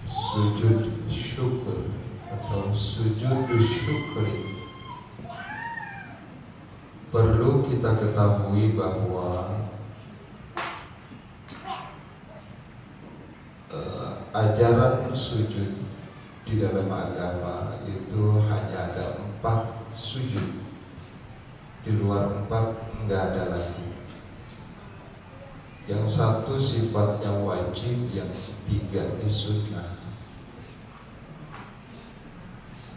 sujud syukur atau sujud syukri. Perlu kita ketahui bahwa ajaran sujud di dalam agama itu hanya ada 4 sujud. Di luar 4 enggak ada lagi. Yang satu sifatnya wajib, yang 3 ini sunnah.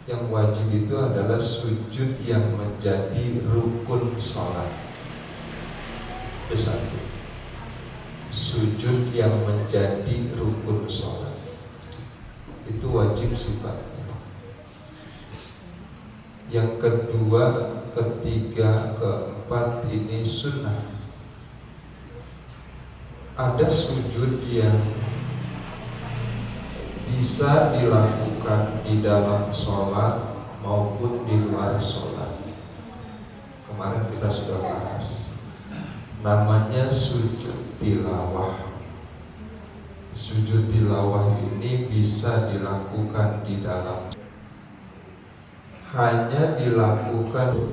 Yang wajib itu adalah sujud yang menjadi rukun sholat. Itu satu. Sujud yang menjadi rukun sholat itu wajib sifatnya. Yang kedua, ketiga, keempat ini sunnah. Ada sujud yang bisa dilakukan di dalam sholat maupun di luar sholat. Kemarin kita sudah bahas. Namanya sujud tilawah. Sujud tilawah ini bisa dilakukan di dalam, hanya dilakukan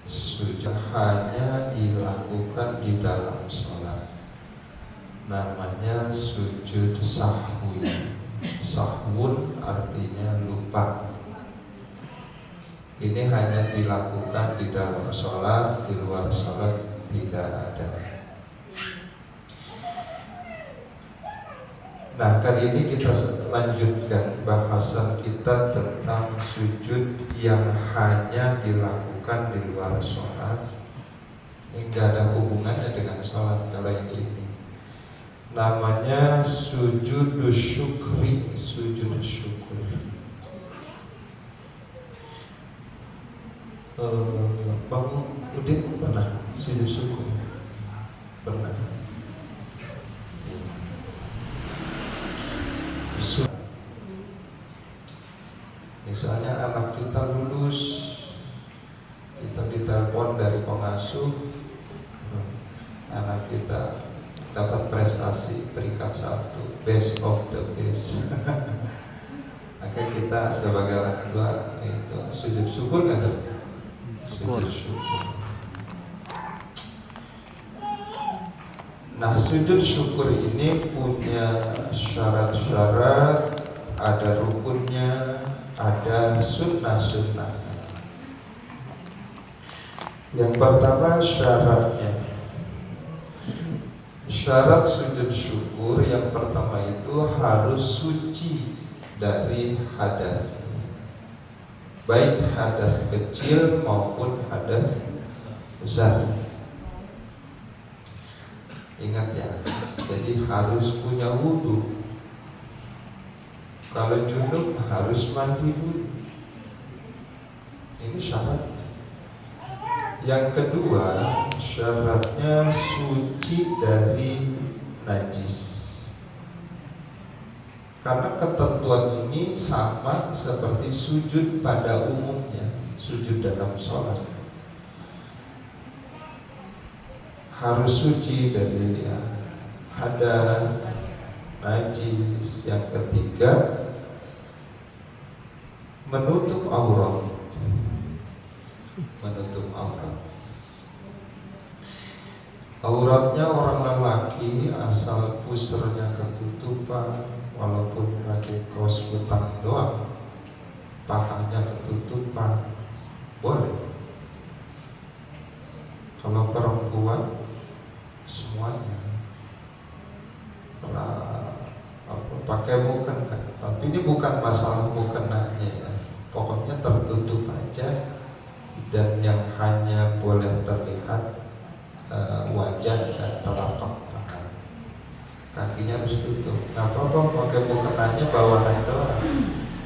sujud hanya dilakukan di dalam sholat. Namanya sujud sahwi. Sahwun artinya lupa. Ini hanya dilakukan di dalam sholat, di luar sholat tidak ada. Nah, kali ini kita lanjutkan bahasan kita tentang sujud yang hanya dilakukan di luar sholat. Ini tidak ada hubungannya dengan sholat kalau yang ini. Namanya sujud syukri. Sujud syukur. Bang Udin pernah sujud syukur? Pernah. Misalnya anak kita lulus, kita ditelepon dari pengasuh, anak kita dapat prestasi peringkat 1, best of the best. Maka kita sebagai orang tua itu sujud syukur kan? Sujud syukur. Nah, sujud syukur ini punya syarat-syarat, ada rukunnya, ada sunnah-sunnahnya. Yang pertama syaratnya. Syarat sujud syukur yang pertama itu harus suci dari hadas, baik hadas kecil maupun hadas besar. Ingat ya, jadi harus punya wudu. Kalau junub harus mandi wudu. Ini syarat. Yang kedua, syaratnya suci dari najis. Karena ketentuan ini sama seperti sujud pada umumnya, sujud dalam sholat. Harus suci dari hadas, najis. Yang ketiga, menutup aurat. Menutup aurat. Auratnya orang lelaki asal pusernya ketutupan, walaupun pakai kaos kutang doang, pahanya ketutupan, boleh. Kalau perempuan semuanya, pakai mukena. Tapi ini bukan masalah mukenanya ya, pokoknya tertutup aja. Dan yang hanya boleh terlihat wajah dan telapak tangan. Kakinya harus tutup. Gak apa-apa pakai mukenanya bawahan doang,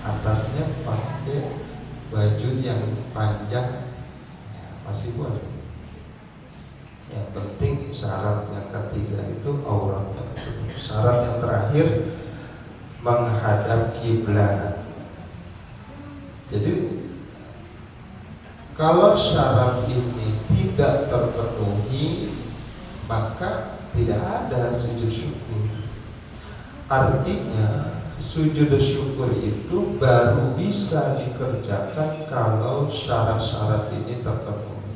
atasnya pakai baju yang panjang ya, masih boleh. Yang penting syarat yang ketiga itu auratnya ketutup. Syarat yang terakhir menghadap kiblat. Jadi kalau syarat ini tidak terpenuhi, maka tidak ada sujud syukur. Artinya sujud syukur itu baru bisa dikerjakan kalau syarat-syarat ini terpenuhi.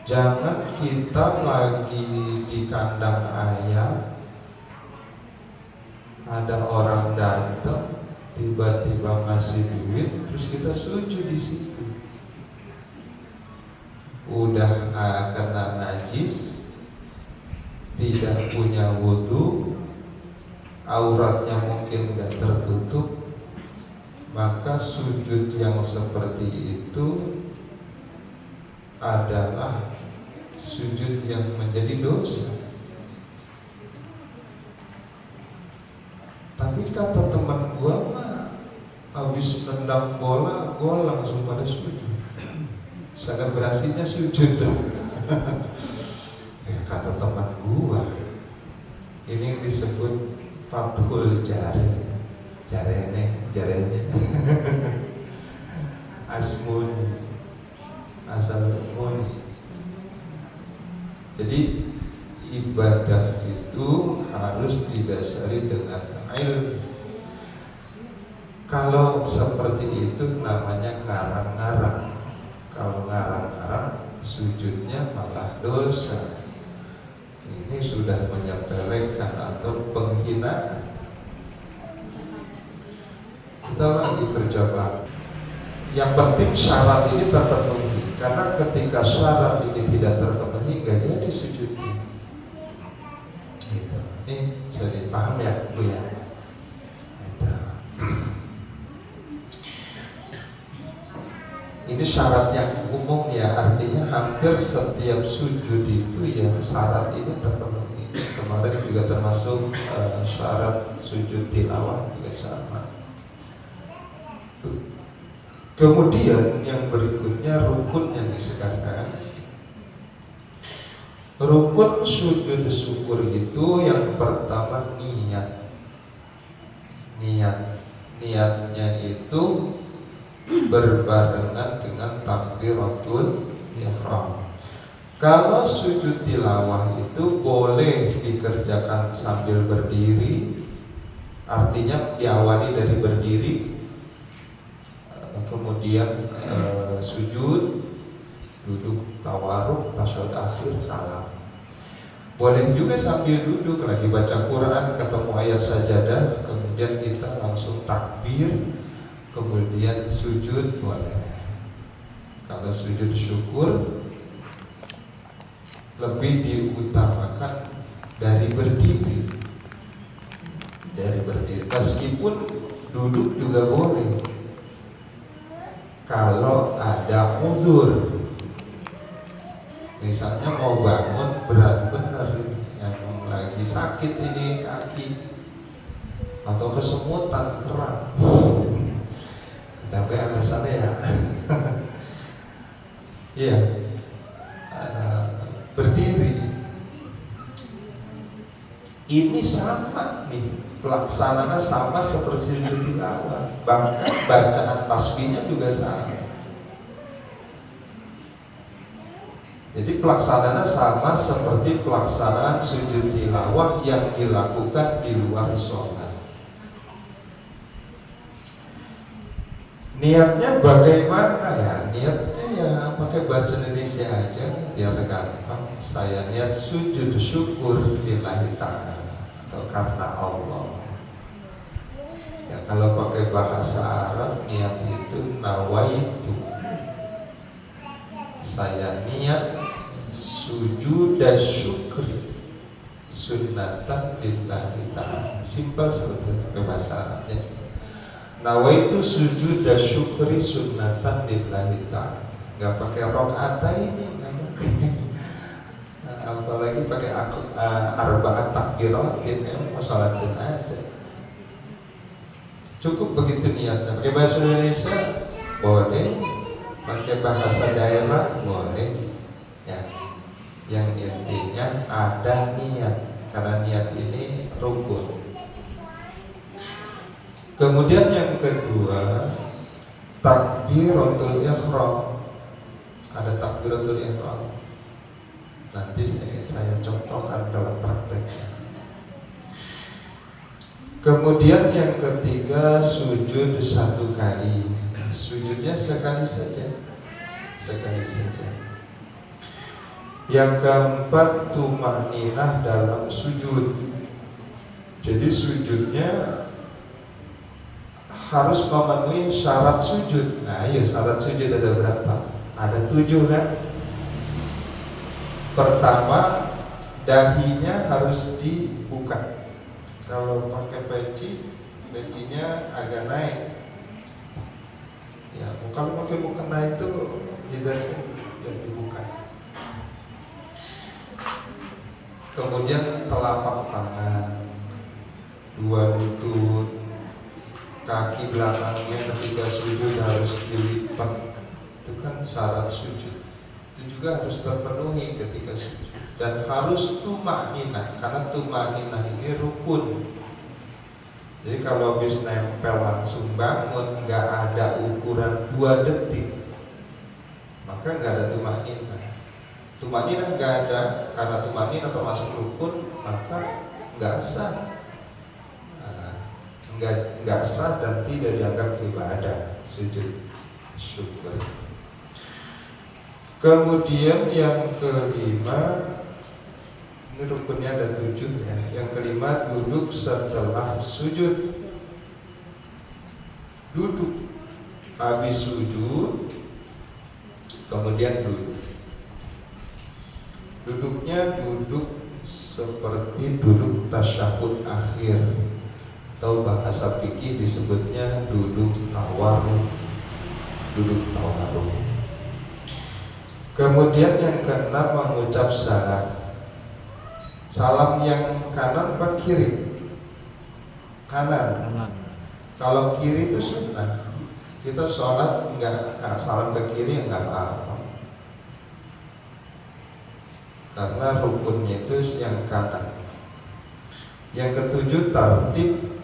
Jangan kita lagi di kandang ayam, ada orang datang tiba-tiba ngasih duit, terus kita sujud di situ. Udah kena najis, tidak punya wudu, auratnya mungkin nggak tertutup, maka sujud yang seperti itu adalah sujud yang menjadi dosa. Tapi kata teman gua mah, habis nendang bola, gol langsung pada sujud. Selebrasinya sujud. Kata teman gua, ini yang disebut fathul jarenya asmuni, asal muni. Jadi ibadah itu harus didasari dengan ilmu. Kalau seperti itu namanya ngarang-ngarang. Kalau ngarang-ngarang sujudnya malah dosa. Ini sudah menyepelekan atau penghinaan. Kita lagi kerja bakti. Yang penting syarat ini terpenuhi. Karena ketika syarat ini tidak terpenuhi, nggak jadi sujudnya. Gitu. Ini jadi paham ya, Bu ya? Gitu. Ini syarat yang umum ya, artinya hampir setiap sujud itu ya syarat ini terpenuhi. Kemarin juga termasuk syarat sujud tilawah juga sama. Kemudian yang berikutnya rukunnya nih sekarang. Rukun sujud syukur itu yang pertama niat. Niatnya itu berbarengan dengan takbiratul ihram. Kalau sujud tilawah itu boleh dikerjakan sambil berdiri, artinya diawali dari berdiri, kemudian sujud, duduk tawaruk, tasyahud akhir, salam. Boleh juga sambil duduk lagi baca Quran, ketemu ayat sajadah, kemudian kita langsung takbir, kemudian sujud boleh. Kalau sujud syukur lebih diutamakan dari berdiri. Meskipun duduk juga boleh. Kalau ada udzur, misalnya mau bangun berat bener, yang lagi sakit ini kaki atau kesemutan keram, tapi alasannya ya iya, berdiri. Ini sama nih, pelaksanaannya sama seperti sujud tilawah, bahkan bacaan tasbihnya juga sama. Jadi pelaksanaannya sama seperti pelaksanaan sujud tilawah yang dilakukan di luar sholat. Niatnya bagaimana ya? Niatnya ya pakai bahasa Indonesia aja biar gampang. Saya niat sujud syukur lillahi ta'ala atau karena Allah. Ya kalau pakai bahasa Arab niat itu nawaitu. Saya niat sujud dan syukri sunnatan lillahi ta'ala. Simpel sebetulnya bahasa Arabnya. Nawaitu sujud dan syukri sunnatan lillahi ta'ala. Gak pakai rokata ini, apalagi pakai arba'at takbiratin, mau sholat jenazah. Cukup begitu niatnya. Pakai bahasa Indonesia boleh, pakai bahasa daerah boleh. Ya, yang intinya ada niat, karena niat ini rukun. Kemudian yang kedua, takbiratul ihram. Ada takbiratul ihram. Nanti saya contohkan dalam prakteknya. Kemudian yang ketiga, sujud 1 kali. Sujudnya sekali saja. Sekali saja. Yang keempat, tumaninah dalam sujud. Jadi sujudnya harus memenuhi syarat sujud. Nah, iya, syarat sujud ada berapa? Ada 7 kan? Pertama, dahinya harus dibuka. Kalau pakai pecinya agak naik. Ya, kalau pakai mukena itu jidatnya yang dibuka. Kemudian telapak tangan, 2 lutut, kaki belakangnya ketika sujud harus dilipat. Itu kan syarat sujud. Itu juga harus terpenuhi ketika sujud. Dan harus tumaninah, karena tumaninah ini rukun. Jadi kalau habis nempel langsung bangun, nggak ada ukuran 2 detik, maka nggak ada tumaninah. Tumaninah nggak ada, karena tumaninah termasuk rukun, maka nggak sah. Nggak sah dan tidak dianggap ibadah sujud syukur. Kemudian yang kelima, ini rukunnya ada 7 ya. Yang kelima, duduk setelah sujud. Duduk habis sujud, kemudian duduk. Duduknya duduk seperti duduk tasyahud akhir, atau bahasa fikih disebutnya duduk tawarruk. Duduk tawarruk. Kemudian yang keenam, mengucap salam. Salam yang kanan apa kiri? Kanan. Kalau kiri itu sunnah. Kita sholat enggak salam ke kiri enggak apa-apa. Karena rukunnya itu yang kanan. Yang ketujuh, tertib.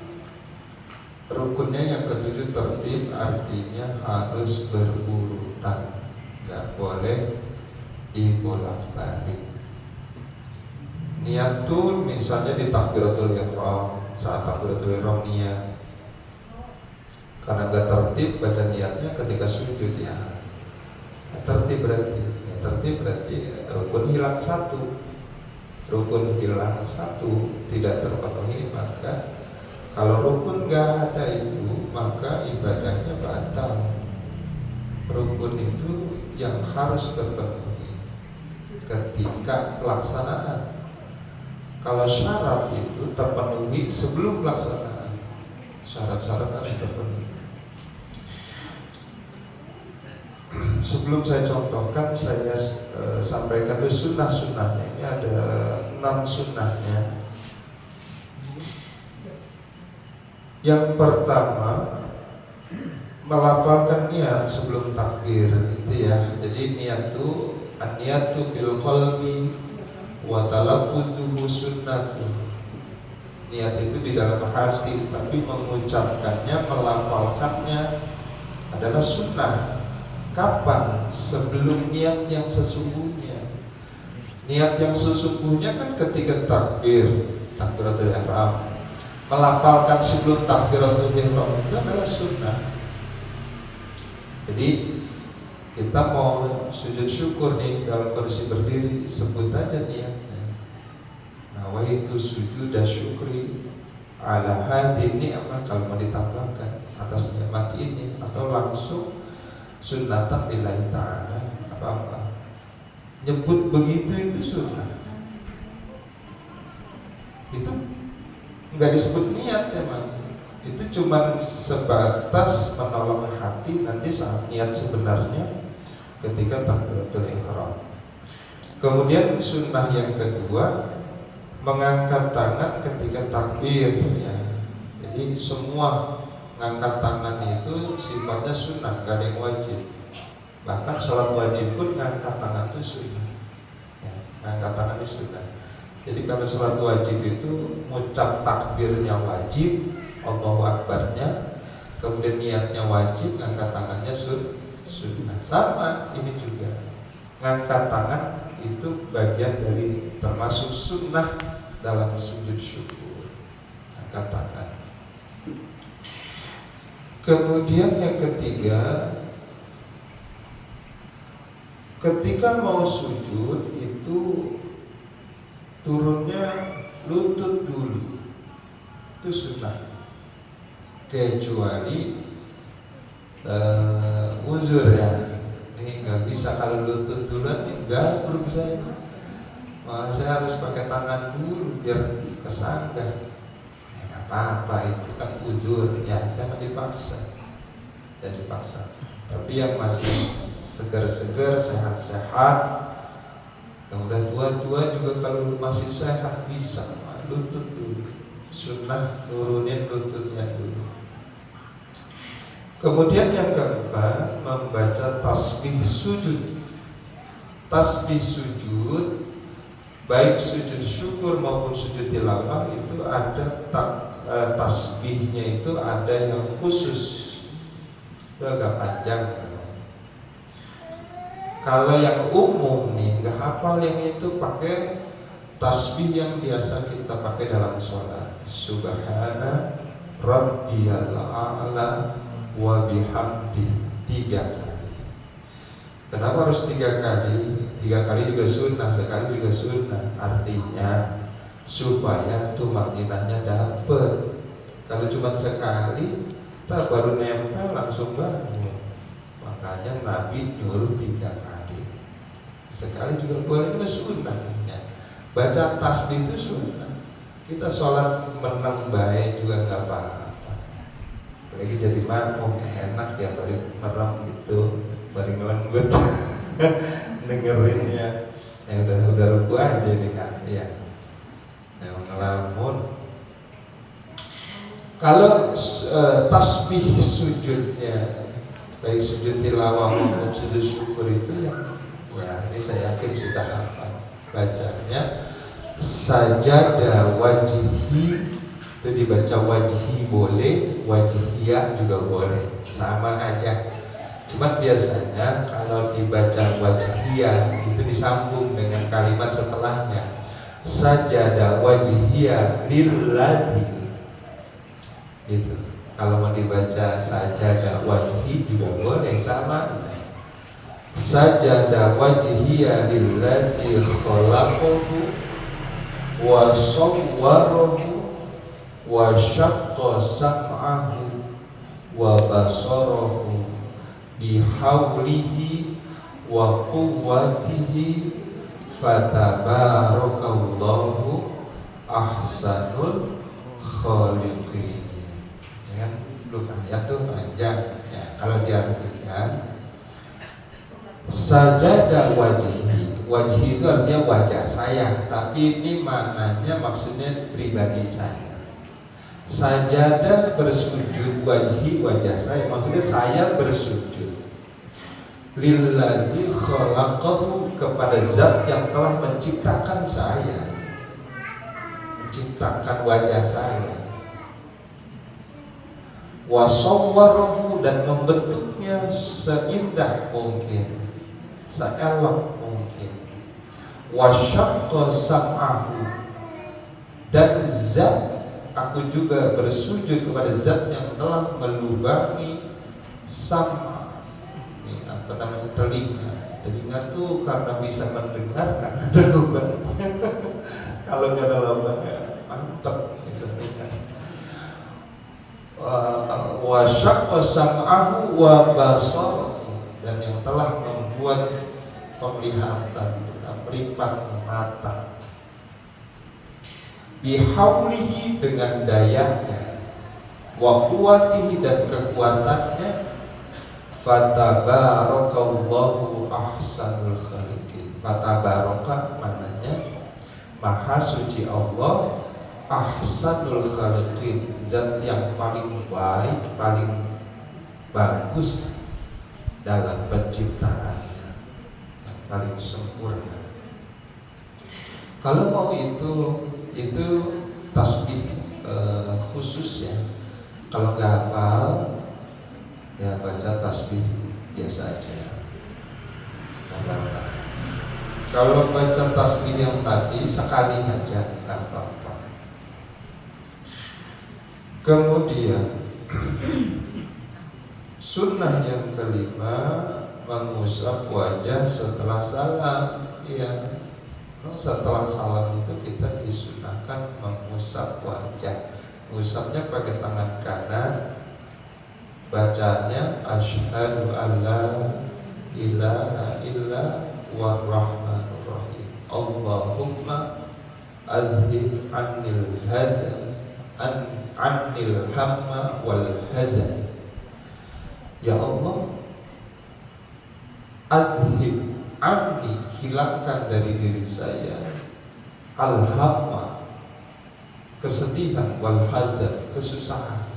Rukunnya yang ketujuh tertib, artinya harus berurutan, enggak boleh dibolak-balik. Niat tuh misalnya di takbiratul ihram, saat takbiratul ihram niat. Karena gak tertib baca niatnya ketika sujud ya. Tertib berarti rukun hilang 1. Rukun hilang 1 tidak terpenuhi, maka kalau rukun gak ada itu maka ibadahnya batal. Rukun itu yang harus terpenuhi ketika pelaksanaan. Kalau syarat itu terpenuhi sebelum pelaksanaan, syarat-syarat harus terpenuhi. Sebelum saya contohkan, saya sampaikan dulu sunnah-sunnahnya. Ini ada 6 sunnahnya. Yang pertama, melafalkan niat sebelum takbir, gitu ya. Jadi niat itu an-niyatu fil qalbi wa talaffuzuhu sunnatun. Niat itu di dalam hati, tapi mengucapkannya, melafalkannya adalah sunnah. Kapan? Sebelum niat yang sesungguhnya. Niat yang sesungguhnya kan ketika takbiratul ihram. Melafalkan sebelum takbiratul ihram itu adalah sunnah. Jadi kita mau sujud syukur nih dalam kondisi berdiri, sebut aja niatnya. Nawaitu sujuda syukri ala hadhihi ni'mah, kalau mau ditambahkan atas nikmat ini, atau langsung sunnatan lillahi ta'ala, apa-apa. Nyebut begitu itu sunnah. Itu enggak disebut niat emang. Itu cuma sebatas menolong hati nanti saat niat sebenarnya ketika takbiratul ihram. Kemudian sunnah yang kedua, mengangkat tangan ketika takbir ya. Jadi semua ngangkat tangan itu sifatnya sunnah, gak ada yang wajib. Bahkan sholat wajib pun ngangkat tangan itu sunnah ya, ngangkat tangan itu sunnah. Jadi kalau sholat wajib itu ngucap takbirnya wajib, Allahu Akbarnya, kemudian niatnya wajib, ngangkat tangannya sunnah. Sama ini juga, ngangkat tangan itu bagian dari termasuk sunnah dalam sujud syukur. Angkat tangan. Kemudian yang ketiga, ketika mau sujud itu turunnya lutut dulu, itu sunnah. Kecuali uzur ya, ini nggak bisa kalau lutut duluan, nggak perlu saya. Wah, saya harus pakai tangan dulu biar kesanggah. Ya nggak apa-apa, itu kan uzur ya, jangan dipaksa. Jangan dipaksa. Tapi yang masih segar-segar, sehat-sehat, yang udah tua-tua juga kalau masih sehat bisa lutut dulu. Sunnah nurunin lututnya dulu. Kemudian yang keempat, membaca tasbih sujud. Tasbih sujud, baik sujud syukur maupun sujud tilawah, itu ada tasbihnya, itu ada yang khusus. Itu agak panjang. Kalau yang umum nih, nggak hafal yang itu, pakai tasbih yang biasa kita pakai dalam sholat. Subhana rabbiyal a'la wa bihamdi, 3 kali. Kenapa harus 3 kali? 3 kali juga sunnah, sekali juga sunnah. Artinya supaya tumakninahnya dapet. Kalau cuma sekali, kita baru nempel langsung bangun. Makanya Nabi nyuruh 3 kali. Sekali juga boleh, juga sunnah. Baca tasbih itu sunnah. Kita sholat menang baik juga nggak apa-apa. Lagi jadi makmum enak ya, bari merem gitu, bari ngelenggut dengerinnya. Ya udah ruku aja nih kan, ya. Yang ngelamun. Kalau tasbih sujudnya, baik sujud tilawah maupun sujud syukur, itu ya ini saya yakin sudah hafal. Bacanya sajada wajhi, itu dibaca wajhi boleh, wajhiyah juga boleh, sama aja. Cuma biasanya kalau dibaca wajhiyah itu disambung dengan kalimat setelahnya, sajada wajhiyah lilladzi. Gitu. Kalau mau dibaca sajada wajhi juga boleh, sama aja. Sajada wajhiyah lilladzi khalaqahu wa sawwarahu wa syaqqa sam'ahu wa basarahu bihaulihi wa quwwatihi fatabarakallahu ahsanul khaliqin. Kan belum ayat tuh panjang ya. Kalau diartikan sajada wajhi, wajhi itu artinya wajah saya, tapi ini maknanya maksudnya pribadi saya. Sajadah bersujud, wajhi wajah saya, maksudnya saya bersujud lilladzi khalaqahu, kepada zat yang telah menciptakan saya, menciptakan wajah saya, wa sawwarahu, dan membentuknya seindah mungkin, seelok mungkin, wa syaqqa sam'ahu, dan zat, aku juga bersujud kepada zat yang telah melubangi sama, ini apa namanya, telinga. Telinga tuh karena bisa mendengarkan ada lubang. Kalau nggak ada lubangnya mantap telinga. Wa syaqqa sam'ahu wa basarahu, dan yang telah membuat penglihatan, meripat mata, bihaulihi, dengan dayanya, wa quwwatihi, dan kekuatannya, fatabarakallahu ahsanul khaliqin. Fatabaraka maknanya maha suci Allah, ahsanul khaliqin, zat yang paling baik, paling bagus dalam penciptaannya, yang paling sempurna. Kalau mau itu tasbih khusus ya. Kalau nggak hafal ya baca tasbih biasa aja. Kalau baca tasbih yang tadi sekali aja nggak apa-apa. Kemudian sunnah yang kelima, mengusap wajah setelah salam. Ya, setelah salam itu kita disunahkan mengusap wajah. Mengusapnya pakai tangan kanan. Bacanya asyhadu alla ilaha illa huwar rahmanur rahim. Allahumma adhib anil hamma wal hazan. Ya Allah, adhib anni, hilangkan dari diri saya, al-hamma, kesedihan, wal hazan, kesusahan.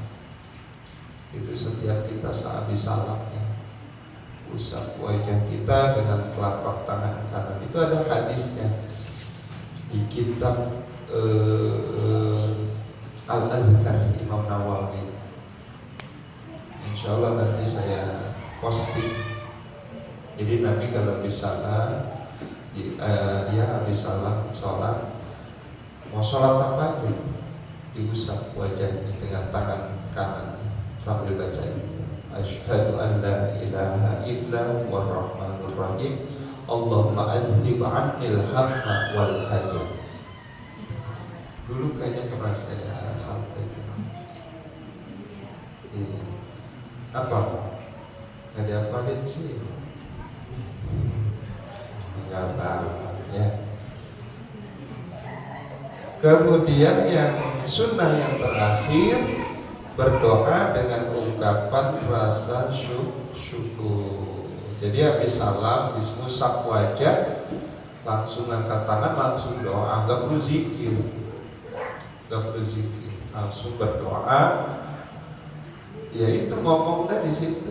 Itu setiap kita sehabis salamnya, usap wajah kita dengan telapak tangan kanan. Itu ada hadisnya di kitab Al-Azkar Imam Nawawi. Insya Allah nanti saya posting. Jadi Nabi kalau habis salam, dia habis salam sholat, mau sholat apa aja, diusap wajahnya dengan tangan kanan sambil baca itu. Asyhadu an la ilaha illa huwar rahmanur rahim. Allahumma adhib anil hamma wal hazan. Dulu kayaknya pernah saya sampaikan. Apa? Nggak diapalin sih. Enggak apa-apa ya. Kemudian yang sunnah yang terakhir, berdoa dengan ungkapan rasa syukur. Jadi habis salam, habis ngusap wajah, langsung angkat tangan, langsung doa. Gak perlu zikir, langsung berdoa. Ya itu ngomongnya di situ.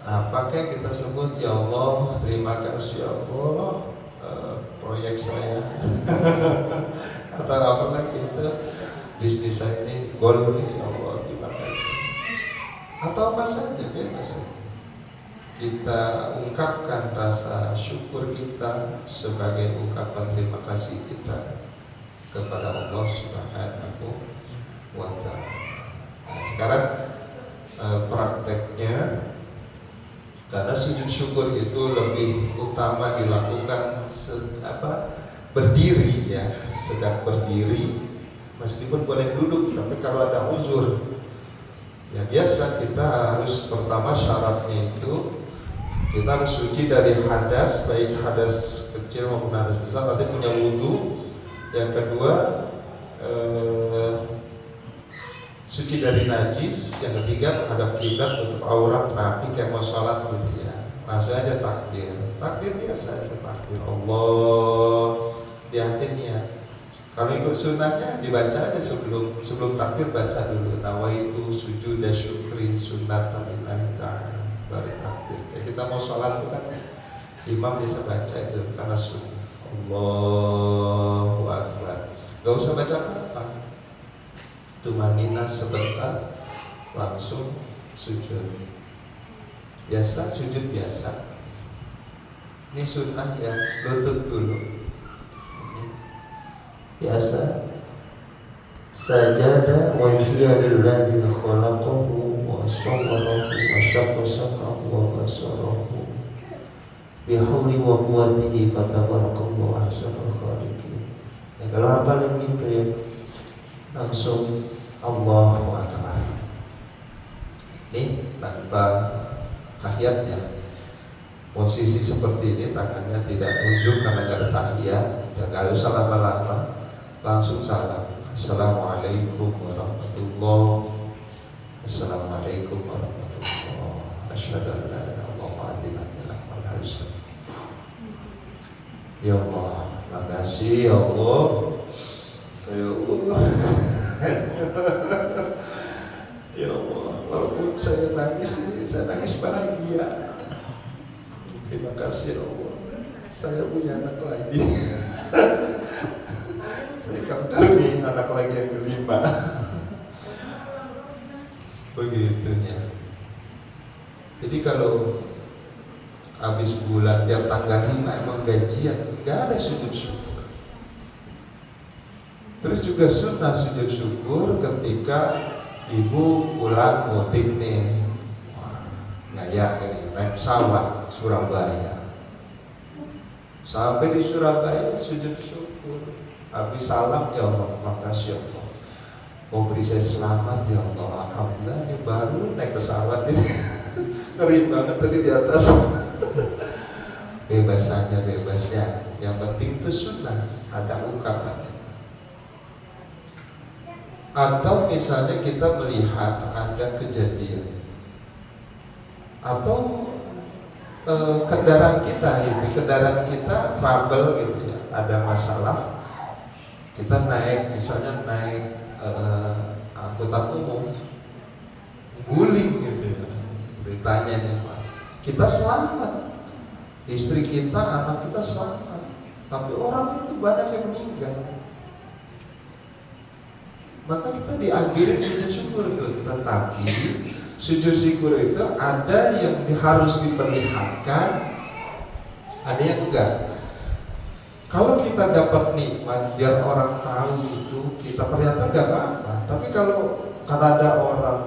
Nah, pakai kita sebut, ya Allah, terima kasih ya Allah, proyek saya atau apa lagi itu, bisnis saya ini gol ini, ya Allah terima kasih, atau apa saja bebas. Kita ungkapkan rasa syukur kita sebagai ungkapan terima kasih kita kepada Allah Subhanahu wa Ta'ala. Nah, sekarang prakteknya, karena sujud syukur itu lebih utama dilakukan berdiri ya, sedang berdiri, meskipun boleh duduk, tapi kalau ada uzur ya biasa kita harus, pertama syaratnya itu kita harus suci dari hadas, baik hadas kecil maupun hadas besar, nanti punya wudu. Yang kedua suci dari najis. Yang ketiga menghadap kiblat, tutup aurat, rapi kayak mau sholat gitu ya. Langsung aja takbir biasa aja, takbir Allah, di hatinya. Kalau ikut sunnahnya dibaca aja sebelum takbir, baca dulu nawaitu sujud dan syukri sunnatan lillahi ta'ala, baru takbir. Kayak kita mau sholat itu kan imam biasa baca itu karena sunnah. Allahu Akbar, gak usah baca apa-apa, tumanina sebentar, langsung sujud biasa, sujud biasa. Ini sunnah ya, lutut dulu biasa. Sajada wa hiya lillahi khalaqahu wa sawwarahu wa syaqqa sam'ahu wa basarahu bihawli wa quwwatihi fatabarakallahu ahsanul khaliqin. Ya, kalau hafalin gitu ya, langsung Allahu Akbar. Ini tanpa tahiyatnya, posisi seperti ini, tangannya tidak nunduk karena gak ada tahiyat. Ya gak usah lama-lama, langsung salam. Assalamualaikum warahmatullahi, assalamualaikum warahmatullahi, asyhadu an la ilaha illallah wal hazan. Ya Allah, makasih ya Allah, ya Allah. Ya Allah, walaupun saya nangis ini, saya nangis bahagia. Terima kasih ya Allah, saya punya anak lagi. Saya karuni anak lagi yang kelima. Begitunya. Jadi kalau habis bulan tiap tanggal 5 emang gajian, gak ada sujud syukur. Terus juga sunnah sujud syukur ketika ibu pulang mudik nih, gaya ini naik pesawat Surabaya. Sampai di Surabaya sujud syukur, habis salam, ya Allah, makasih ya Allah, oh beri saya selamat ya Allah, alhamdulillah ini baru naik pesawat ini. Ngeri banget tadi di atas. Bebas saja, bebas ya, yang penting itu sunnah, ada ungkapan. Atau misalnya kita melihat ada kejadian atau kendaraan kita trouble gitu ya, ada masalah, kita naik, misalnya naik angkutan umum, guling gitu ya, beritanya nih Pak, kita selamat, istri kita, anak kita selamat, tapi orang itu banyak yang meninggal. Maka kita dianjurin sujud syukur itu, tetapi sujud syukur itu ada yang harus diperlihatkan, ada yang enggak. Kalau kita dapat nikmat biar orang tahu itu, kita perlihatkan enggak apa-apa. Tapi kalau ada orang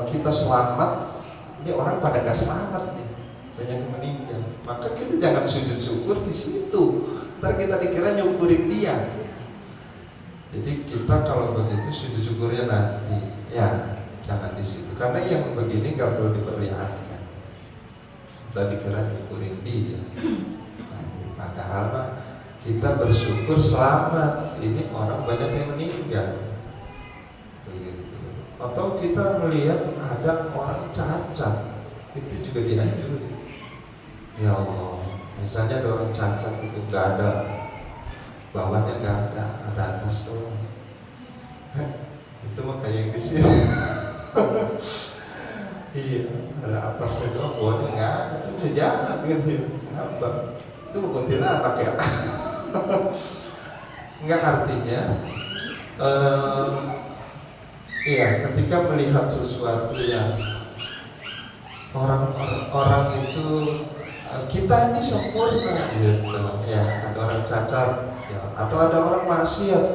kita selamat, ini orang pada enggak selamat nih, banyak yang meninggal. Maka kita jangan sujud syukur di situ. Ntar kita dikira nyukurin dia. Jadi kita kalau begitu sujud syukurnya nanti, ya jangan di situ. Karena yang begini nggak perlu diperlihatkan. Kita dikira nyukurin dia. Nah, padahal mah kita bersyukur selamat. Ini orang banyak yang meninggal. Begitu. Atau kita melihat ada orang cacat, itu juga dianjurkan. Ya Allah, misalnya ada orang cacat itu nggak ada bawahnya, nggak ada atas doang. Itu mah kayak yang di sini. Iya, ada atasnya doang, bawahnya nggak ada. Itu bisa jalan gitu ya, ngambang. Itu kuntilanak ya. Nggak, artinya iya, ketika melihat sesuatu yang orang itu kita ini sempurna gitu ya, ada orang cacat ya, atau ada orang maksiat,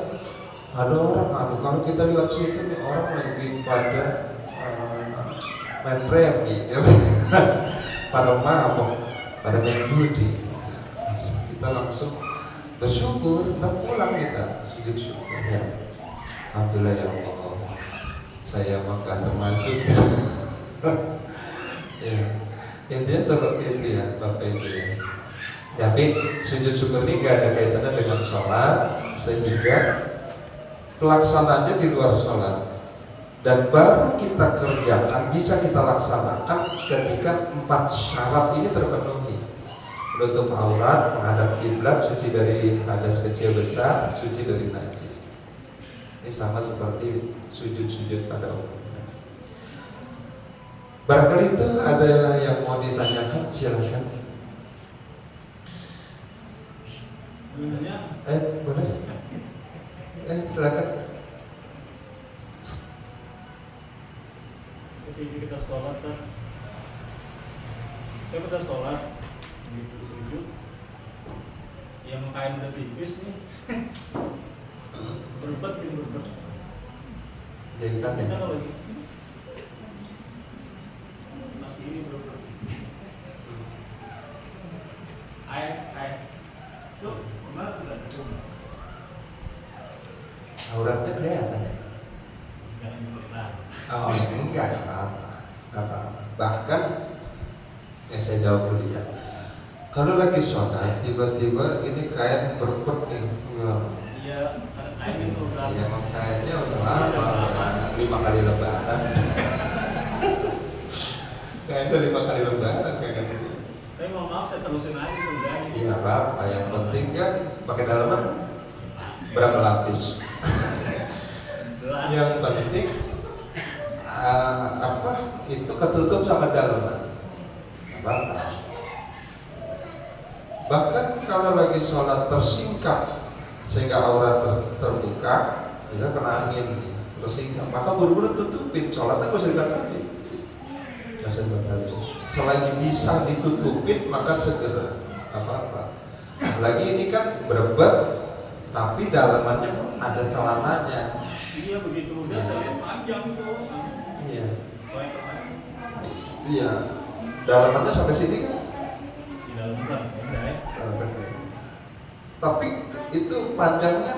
ada orang kalau kita lihat situ nih orang lagi pada main premi ya. Pada mabok, pada main judi, kita langsung bersyukur, dan pulang kita sujud syukur ya, alhamdulillah ya Allah, saya mah gak termasuk. Ya, intinya seperti itu ya Bapak Ibu ya. Tapi sujud syukur ini gak ada kaitannya dengan sholat, sehingga pelaksanaannya di luar sholat, dan baru kita kerjakan, bisa kita laksanakan ketika 4 syarat ini terpenuhi. Menutup aurat, menghadap kiblat, suci dari hadas kecil besar, suci dari najis. Ini sama seperti sujud-sujud pada umumnya. Barangkali itu ada yang mau ditanyakan, silakan. Boleh? Silakan. Ketika kita sholat kan, kita sholat begitu sujud, yang kain udah tipis nih, berbet. Jahitan ya? Kita kalau lagi masih ini berbet. Air. Tuh, kemana sudah ada? Auratnya kelihatan ya? Jangan diperlihat. Oh enggak apa-apa. Bahkan ya saya jawab dulu ya. Kalau lagi sholat tiba-tiba ini kain berbet nih. Iya, kain itu udah. Iya, emang kainnya udah lama ya. 5 kali lebaran. Kainnya 5 kali lebaran kayak gitu. Tapi mohon maaf, saya terusin aja udah. Iya apa? Yang penting kan pakai dalaman berapa lapis? Yang penting itu ketutup sama dalaman. Apa? Bahkan kalau lagi sholat tersingkap sehingga aurat terbuka, bisa kena angin tersingkap, maka buru-buru tutupin, sholatnya nggak usah dibatalin. Selagi bisa ditutupin maka segera apa-apa. Apalagi ini kan berbet tapi dalamannya ada celananya. Iya begitu udah saya panjang tuh. Iya. Soalnya kepanjang. Iya. Dalamannya sampai sini kan? Di dalam bulan, enggak ya? Tapi itu panjangnya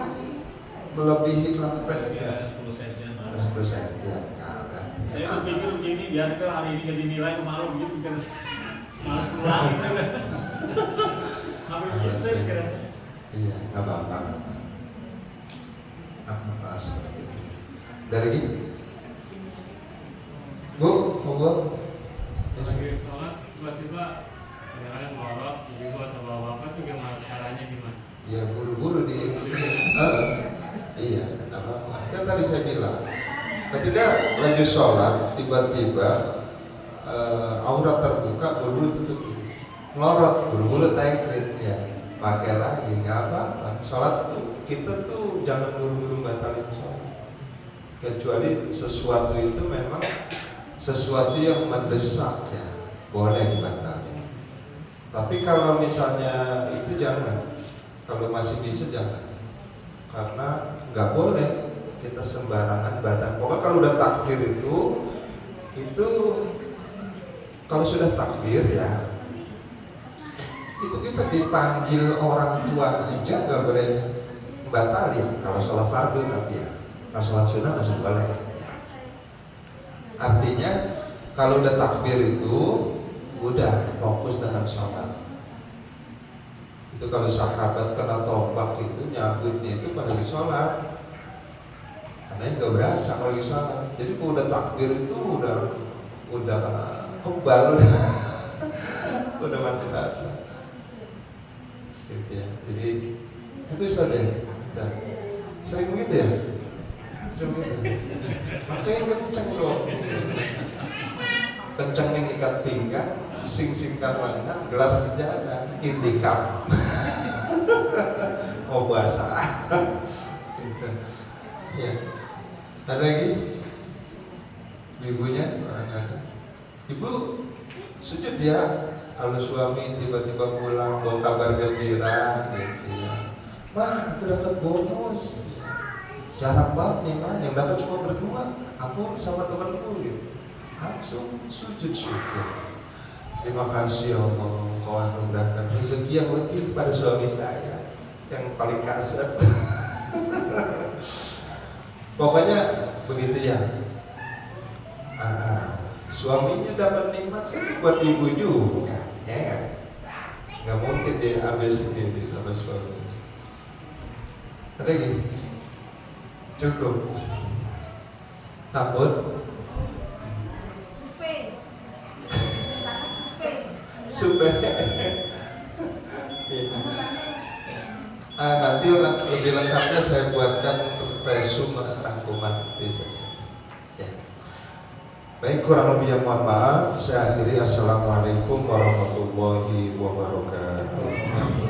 melebihi celana pendeknya. Ya, 10 cm. 10 cm. Nah, berarti Saya berpikir begini, biar ke hari ini jadi nilai kemalu gitu kan. Malas pulang gitu kan. Hampir gitu saya kira. Iya, nggak apa-apa. Apa seperti itu. Ada lagi? Bu, monggo. Lagi sholat tiba-tiba kadang-kadang ngorok, ibu atau bapak tuh gimana caranya gimana? Ya buru-buru di iya, apa? Kan tadi saya bilang, ketika lagi sholat tiba-tiba aurat terbuka, buru-buru tutup, ngelorot, buru-buru taikir, ya pakai lagi, nggak apa-apa. Sholat tuh kita tuh jangan buru-buru batalin sholat, kecuali sesuatu itu memang sesuatu yang mendesak ya, boleh dibatalin. Tapi kalau misalnya itu jangan, kalau masih bisa jangan, karena nggak boleh kita sembarangan batal. Pokoknya kalau udah takbir itu kalau sudah takbir ya, itu kita dipanggil orang tua aja nggak boleh batalin. Kalau sholat fardu tapi ya, kalau sholat sunnah masih boleh. Artinya kalau udah takbir itu udah fokus dengan sholat. Itu kalau sahabat kena tombak itu nyabutnya itu pada lagi sholat, karena nggak berasa kalau lagi sholat. Jadi kalau udah takbir itu udah kebal udah mati rasa. Gitu ya. Jadi itu Ustaz ya. Sering begitu ya. Makanya kenceng dong, kenceng yang ikat pinggang, sing-singkan lengan, gelar sejadah, intikam. Mau puasa. Ya. Ada lagi? Ibunya orang ada. Ibu sujud ya kalau suami tiba-tiba pulang bawa kabar gembira gitu ya. Mah, aku dapat bonus. Jarang banget nih mah, yang dapat cuma berdua, aku sama temanku gitu. Langsung sujud syukur. Terima kasih ya Allah, Kau anugerahkan rezeki yang lebih pada suami saya yang paling kasar. Pokoknya begitu ya. Suaminya dapat nikmat kan buat ibu juga, ya. Nggak mungkin dia ambil sendiri sama suami. Ada lagi? Cukup. Takut? Supaya nanti lebih lengkapnya saya buatkan resume rangkuman sesi. Ya. Baik, kurang lebih yang mohon maaf. Saya akhiri. Assalamualaikum warahmatullahi wabarakatuh.